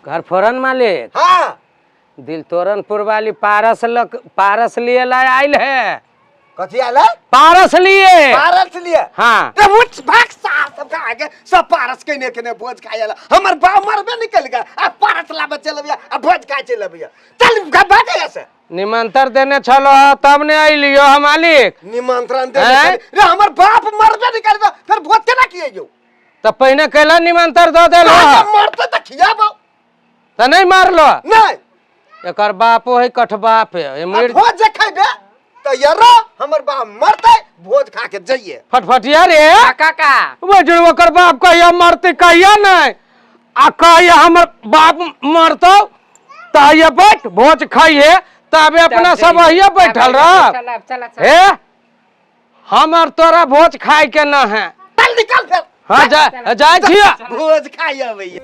घर फोरन मालिक। हाँ दिल तोरनपुर वाली पारस लिए ला आयल है। कथी आला? पारस लिए। पारस लिए? हाँ। ते उठ भाग साथ सब आगे सब पारस के ने भोज खायला। हमर बा मरबे निकल गया। आ पारस ला चलबिया आ भोज खाय चलबिया। चल भाग ऐसे। निमंत्रण देने चलो तब ने आइलियो हम मालिक। निमंत्रण देने रे हमर बाप मरबे निकल गया फिर भोज केना कियो? तो पहले कैला निमंत्रण दो देलो। मरते त खियाबो। तो नहीं मारलो? नहीं। एकर बापो है कठ बाप है। भोज खैबे तो यारो हमर बाप मरते भोज खा के जाइए। फटफटिया रे काका वो जो ओकर बाप कहिया मरते कहिया नहीं आ कहिया हमर बाप मरतो ताये बैठ भोज खाइए तबे अपना सब हिया बैठल रह। हे हमर तोरा भोज खाए के न है। चल निकल फिर। हाँ जा छिया भोज खाइए भैया।